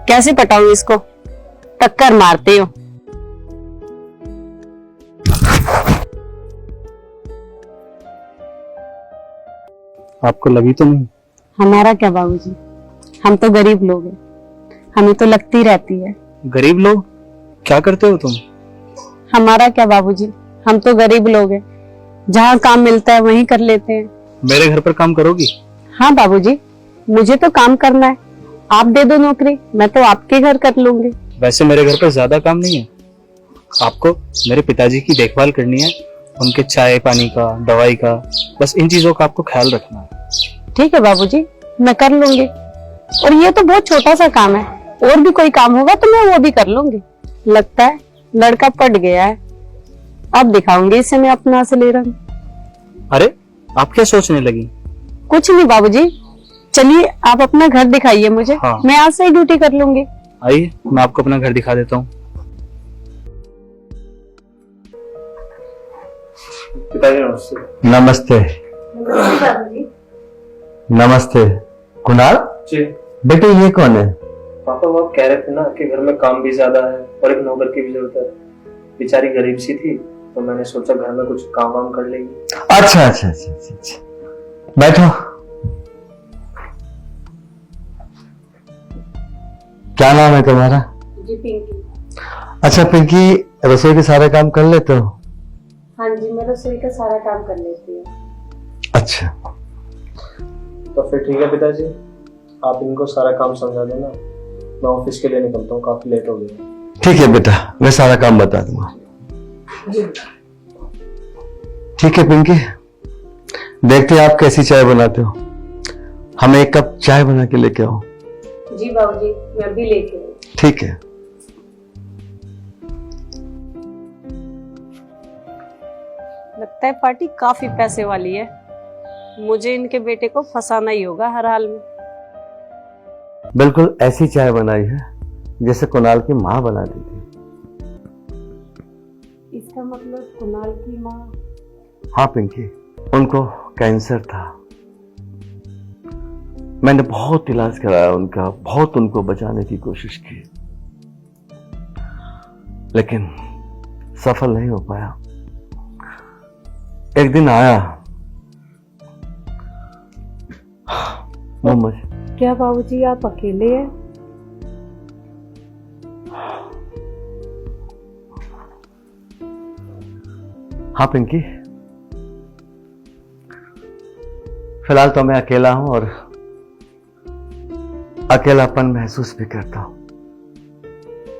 कैसे पटाऊं इसको? टक्कर मारते हो। आपको लगी तो नहीं? हमारा क्या बाबूजी, हम तो गरीब लोग हैं, हमें तो लगती रहती है। गरीब लोग? क्या करते हो तुम? हमारा क्या बाबूजी, हम तो गरीब लोग हैं, जहाँ काम मिलता है वहीं कर लेते हैं। मेरे घर पर काम करोगी? हाँ बाबूजी, मुझे तो काम करना है, आप दे दो नौकरी, मैं तो आपके घर कर लूंगी। वैसे मेरे घर पर ज्यादा काम नहीं है। आपको मेरे पिताजी की देखभाल करनी है, उनके चाय पानी का, दवाई का, बस इन चीजों का आपको ख्याल रखना है। ठीक है बाबूजी, मैं कर लूंगी। और ये तो बहुत छोटा सा काम है, और भी कोई काम होगा तो मैं वो भी कर लूंगी। लगता है लड़का पट गया है, अब दिखाऊंगी इसे मैं अपना असली रंग। अरे आप क्या सोचने लगी? कुछ नहीं बाबूजी, चलिए आप अपना घर दिखाइए मुझे। हाँ। मैं आज से ही ड्यूटी कर लूंगी। आइए मैं आपको अपना घर दिखा देता हूँ। पिताजी नमस्ते। नमस्ते। नमस्ते। कुणाल जी बेटे, ये कौन है? पापा, वो आप कह रहे थे ना कि घर में काम भी ज्यादा है और एक नौकर की भी जरूरत है। बेचारी गरीब सी थी तो मैंने सोचा घर में कुछ काम वाम कर लेगी। अच्छा अच्छा अच्छा अच्छा अच्छा। बैठो। क्या नाम है तुम्हारा? जी पिंकी। अच्छा पिंकी, रसोई के सारे काम कर लेते हो? हाँ जी, मैं रसोई का सारा काम कर लेती हूँ। अच्छा तो फिर ठीक है पिताजी, आप इनको सारा काम समझा देना, मैं ऑफिस के लिए निकलता हूँ, काफी लेट हो गया। ठीक है बेटा, मैं सारा काम बता दूंगा। ठीक है पिंकी, देखते हैं आप कैसी चाय बनाते हो। हमें एक कप चाय बना के लेके आओ। जी बाबूजी, मैं भी लेके आई। ठीक है। लगता है पार्टी काफी पैसे वाली है, मुझे इनके बेटे को फंसाना ही होगा हर हाल में। बिल्कुल ऐसी चाय बनाई है जैसे कुणाल की माँ बनाती थी। इसका मतलब कुणाल की माँ? हाँ पिंकी, उनको कैंसर था। मैंने बहुत इलाज कराया उनका, बहुत उनको बचाने की कोशिश की, लेकिन सफल नहीं हो पाया। एक दिन आया वो मुझे। क्या बाबूजी आप अकेले हैं? हाँ पिंकी, फिलहाल तो मैं अकेला हूं और अकेलापन महसूस भी करता हूं।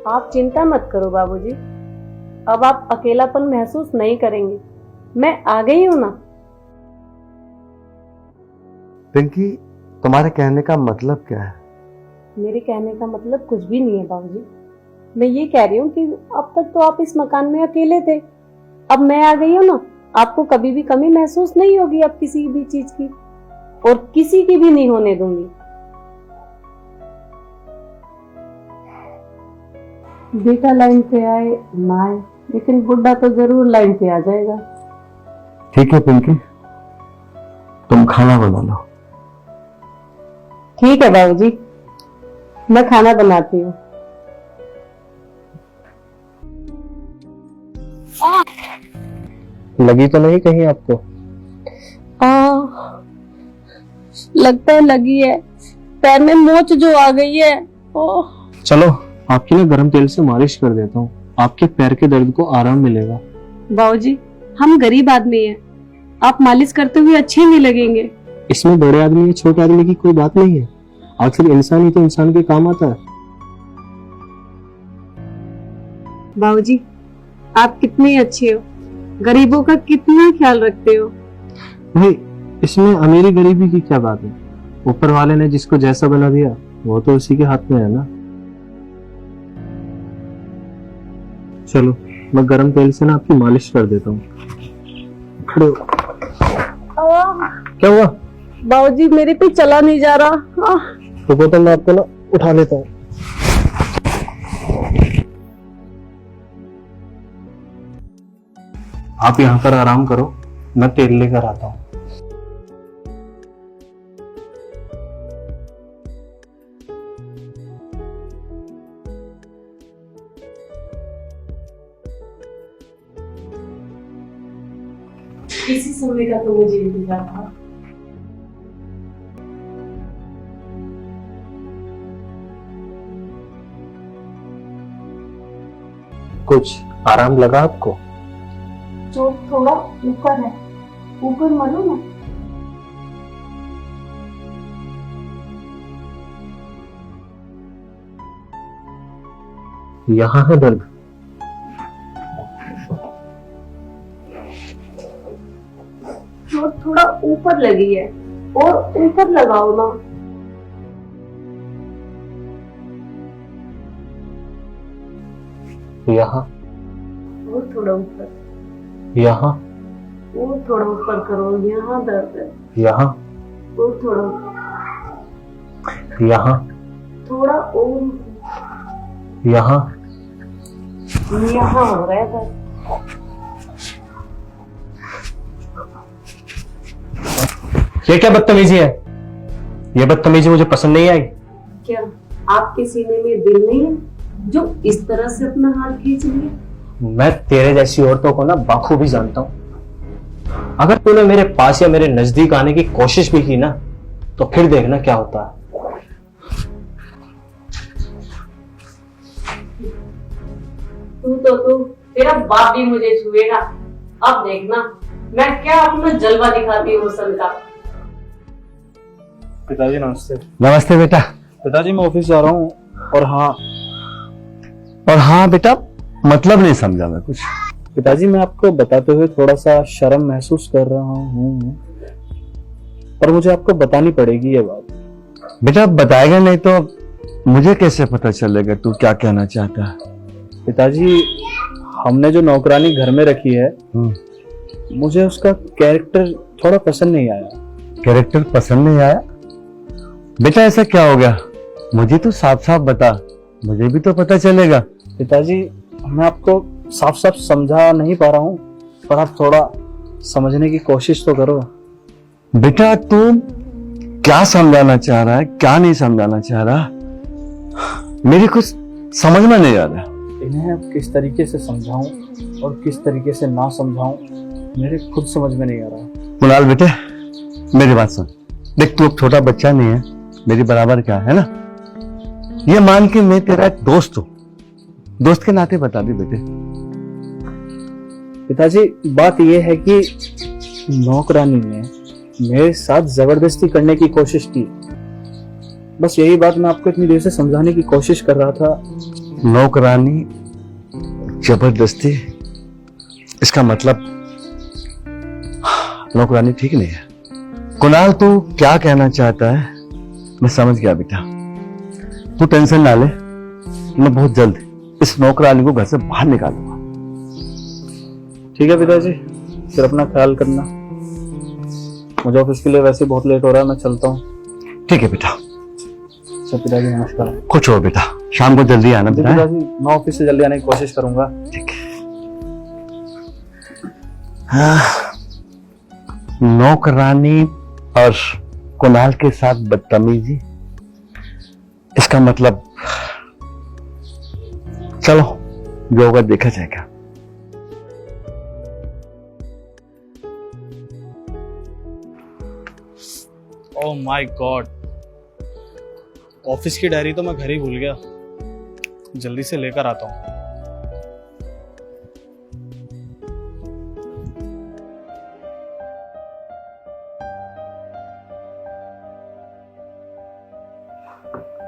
आप चिंता मत करो बाबूजी, अब आप अकेलापन महसूस नहीं करेंगे, मैं आ गई हूं ना। पिंकी, तुम्हारे कहने का मतलब क्या है? मेरे कहने का मतलब कुछ भी नहीं है बाबूजी, मैं ये कह रही हूँ कि अब तक तो आप इस मकान में अकेले थे, अब मैं आ गई हूँ ना, आपको कभी भी कमी महसूस नहीं होगी अब किसी भी चीज की, और किसी की भी नहीं होने दूंगी। बेटा लाइन पे आए ना आए, लेकिन बुढ़ा तो जरूर लाइन पे आ जाएगा। ठीक है पिंकी, तुम खाना बना लो। ठीक है बाबूजी, मैं खाना बनाती हूँ। लगी तो नहीं कहीं आपको? लगता है लगी है, पैर में मोच जो आ गई है। ओह, चलो आपकी ना गर्म तेल से मालिश कर देता हूँ, आपके पैर के दर्द को आराम मिलेगा। बाबूजी हम गरीब आदमी हैं, आप मालिश करते हुए अच्छे नहीं लगेंगे। इसमें बड़े आदमी या छोटे आदमी की कोई बात नहीं है, आखिर इंसान ही तो इंसान के काम आता है। बाबूजी आप कितने अच्छे हो, गरीबों का कितना ख्याल रखते हो। भाई इसमें अमीरी गरीबी की क्या बात है, ऊपर वाले ने जिसको जैसा बना दिया वो तो उसी के हाथ में है ना। चलो मैं गरम तेल से ना आपकी मालिश कर देता हूँ। खड़े हो। क्या हुआ? बाबूजी मेरे पे चला नहीं जा रहा। रुको तो मैं आपको ना उठा लेता हूँ। आप यहाँ पर आराम करो, मैं तेल लेकर आता हूँ। इसी समय का तो मुझे इंतजार था। कुछ आराम लगा आपको? चोट थोड़ा ऊपर है, ऊपर मानो ना। यहाँ है दर्द? चोट थोड़ा ऊपर लगी है, और ऊपर लगाओ ना। यहाँ? और थोड़ा ऊपर। यहाँ? और थोड़ा ऊपर करो, यहाँ दर्द है। यहाँ? और थोड़ा ऊपर। यहाँ? थोड़ा और। यहाँ? यहाँ हो रहा है दर्द। ये क्या बदतमीजी है? ये बदतमीजी मुझे पसंद नहीं आई। क्या आपके सीने में दिल नहीं है जो इस तरह से अपना हाथ खींच लिया? मैं तेरे जैसी औरतों को ना बखूबी जानता हूं। अगर तूने मेरे पास या मेरे नजदीक आने की कोशिश भी की ना, तो फिर देखना क्या होता है। तू तेरा बाप भी मुझे छुएगा। अब देखना मैं क्या अपना जलवा दिखाती हूँ हुस्न का। पिताजी नमस्ते। नमस्ते बेटा। पिताजी मैं ऑफिस जा रहा हूँ। और हाँ बेटा, मतलब नहीं समझा मैं कुछ। पिताजी मैं आपको बताते हुए थोड़ा सा शर्म महसूस कर रहा हूँ, पर मुझे आपको बतानी पड़ेगी ये बात। बेटा बताएगा नहीं तो मुझे कैसे पता चलेगा तू क्या कहना चाहता है? पिताजी हमने जो नौकरानी घर में रखी है, मुझे उसका कैरेक्टर थोड़ा पसंद नहीं आया। कैरेक्टर पसंद नहीं आया? बेटा ऐसा क्या हो गया? मुझे तो साफ साफ बता, मुझे भी तो पता चलेगा। पिताजी मैं आपको साफ साफ समझा नहीं पा रहा हूँ, पर आप थोड़ा समझने की कोशिश तो करो। बेटा तू क्या समझाना चाह रहा है, क्या नहीं समझाना चाह रहा, मेरी कुछ समझ में नहीं आ रहा। इन्हें अब किस तरीके से समझाऊं और किस तरीके से ना समझाऊं, मेरे खुद समझ में नहीं आ रहा। कुणाल बेटे मेरी बात सुन। देख तू अब छोटा बच्चा नहीं है, मेरी बराबर क्या है ना। ये मान के मैं तेरा एक दोस्त हूं, दोस्त के नाते बता दी बेटे। पिताजी बात यह है कि नौकरानी ने मेरे साथ जबरदस्ती करने की कोशिश की। बस यही बात मैं आपको इतनी देर से समझाने की कोशिश कर रहा था। नौकरानी जबरदस्ती, इसका मतलब नौकरानी ठीक नहीं है। कुणाल तू क्या कहना चाहता है मैं समझ गया बेटा, तू टेंशन ना ले, मैं बहुत जल्द इस नौकरानी को घर से बाहर निकालूंगा। ठीक है पिताजी, फिर अपना ख्याल करना। मुझे ऑफिस के लिए वैसे बहुत लेट हो रहा है, मैं चलता हूँ। ठीक है बेटा। अच्छा पिताजी नमस्कार। कुछ हो बेटा, शाम को जल्दी आना बेटा। पिताजी मैं ऑफिस से जल्दी आने की कोशिश करूंगा। ठीक है। हाँ, नौकरानी और कुणाल के साथ बदतमीजी, इसका मतलब चलो जो होगा देखा जाएगा। ओह माय गॉड, ऑफिस की डायरी तो मैं घर ही भूल गया। जल्दी से लेकर आता हूँ।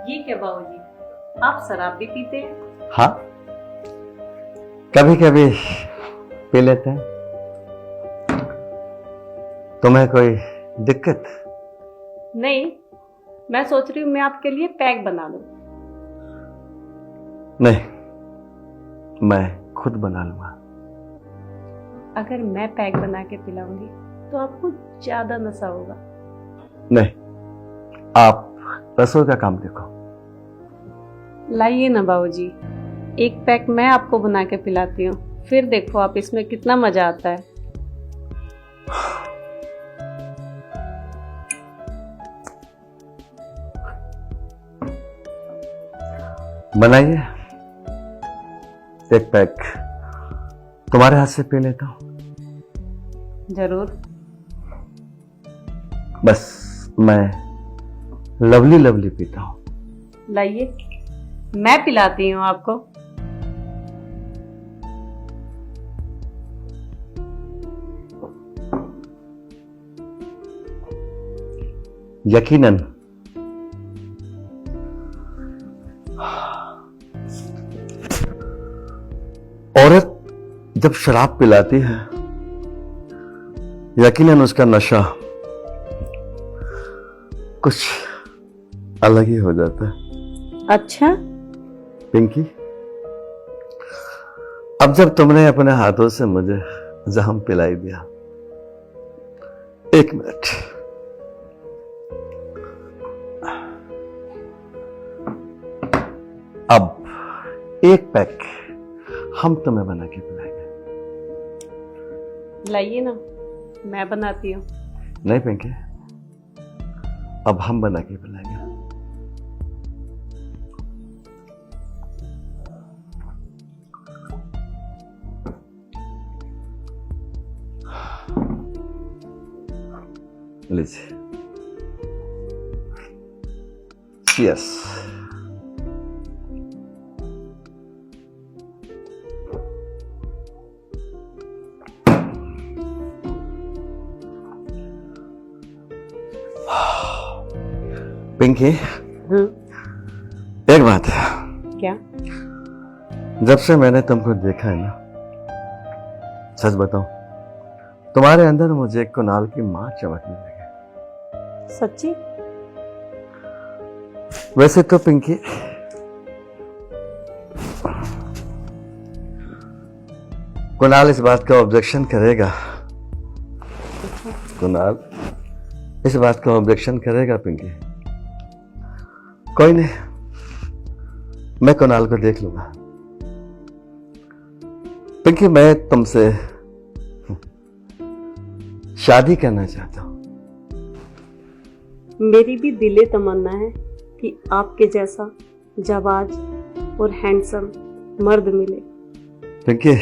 ये क्या बाबूजी, आप शराब भी पीते हैं? हाँ कभी कभी पी लेते हैं। तुम्हें कोई दिक्कत? नहीं, मैं सोच रही हूँ मैं आपके लिए पैक बना लूं। नहीं, मैं खुद बना लूंगा। अगर मैं पैक बना के पिलाऊंगी तो आपको ज्यादा नशा होगा। नहीं, आप रसोई का काम देखो। लाइए ना बाबूजी, एक पैक मैं आपको बना के पिलाती हूँ, फिर देखो आप इसमें कितना मजा आता है। बनाइए, एक पैक तुम्हारे हाथ से पी लेता हूं। जरूर। बस मैं लवली लवली पीता हूं। लाइए, मैं पिलाती हूँ आपको। यकीनन औरत जब शराब पिलाती है, यकीनन उसका नशा कुछ अलग ही हो जाता है। अच्छा, पिंकी, अब जब तुमने अपने हाथों से मुझे जाम पिलाई दिया, 1 मिनट, अब 1 पैक हम तुम्हें बना के पिलाएंगे। लाइए ना, मैं बनाती हूँ। नहीं पिंकी, अब हम बना के पिलाएंगे। लीजिए। यस, पिंकी, एक बात है। क्या? जब से मैंने तुमको देखा है ना, सच बताऊं, तुम्हारे अंदर मुझे कुणाल की मां चमकने लगी। सच्ची? वैसे तो पिंकी, कुणाल इस बात का ऑब्जेक्शन करेगा। कुणाल इस बात का ऑब्जेक्शन करेगा पिंकी। कोई नहीं, मैं कुणाल को देख लूंगा। पिंकी, मैं तुमसे शादी करना चाहता हूं। मेरी भी दिले तमन्ना है कि आपके जैसा जाबाज और हैंडसम मर्द मिले। पिंकी,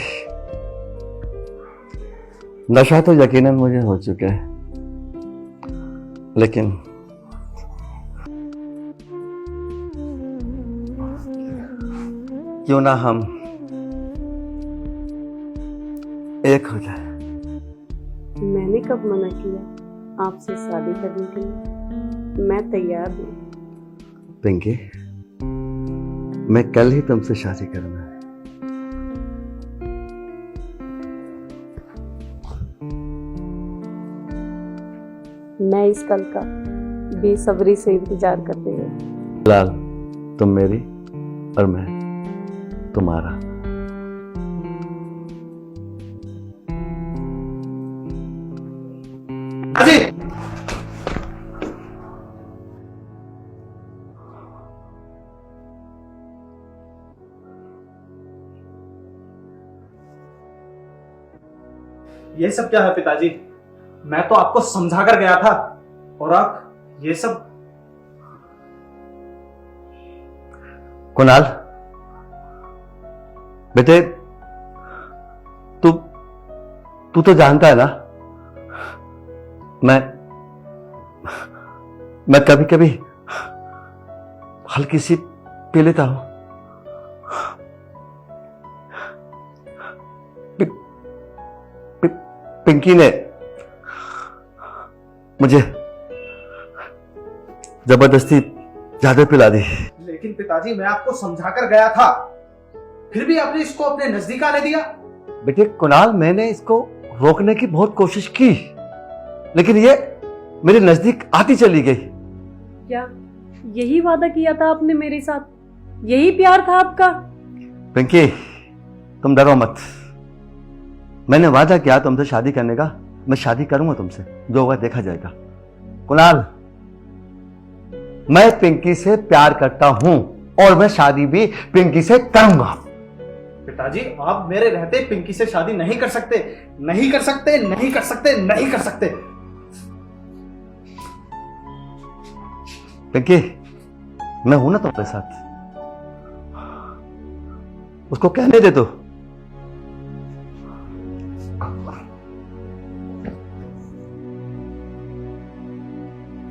नशा तो यकीनन मुझे हो चुका है, लेकिन क्यों ना हम एक हो जाए। मैंने कब मना किया आपसे शादी करने के लिए? मैं तैयार हूँ। पिंकी, मैं कल ही तुमसे शादी करना है। मैं इस कल का बेसब्री से इंतजार कर रही हूँ। फिलहाल तुम मेरी और मैं तुम्हारा। ये सब क्या है पिताजी? मैं तो आपको समझा कर गया था और आप ये सब। कुणाल बेटे, तू तो जानता है ना, मैं कभी कभी हल्की सी पी लेता हूं। पिंकी ने मुझे जबरदस्ती ज्यादा पिला दी। लेकिन पिताजी, मैं आपको समझा कर गया था, फिर भी आपने इसको अपने नजदीक आने दिया। बेटे कुणाल, मैंने इसको रोकने की बहुत कोशिश की, लेकिन ये मेरे नजदीक आती चली गई। क्या यही वादा किया था आपने मेरे साथ? यही प्यार था आपका? पिंकी, तुम डरो मत। मैंने वादा किया तुमसे शादी करने का। मैं शादी करूंगा तुमसे, जो होगा देखा जाएगा। कुणाल, मैं पिंकी से प्यार करता हूं और मैं शादी भी पिंकी से करूंगा। पिताजी, आप मेरे रहते पिंकी से शादी नहीं कर सकते, नहीं कर सकते, नहीं कर सकते, नहीं कर सकते। पिंकी, मैं हूं ना तुम्हारे साथ, उसको कहने दे तो।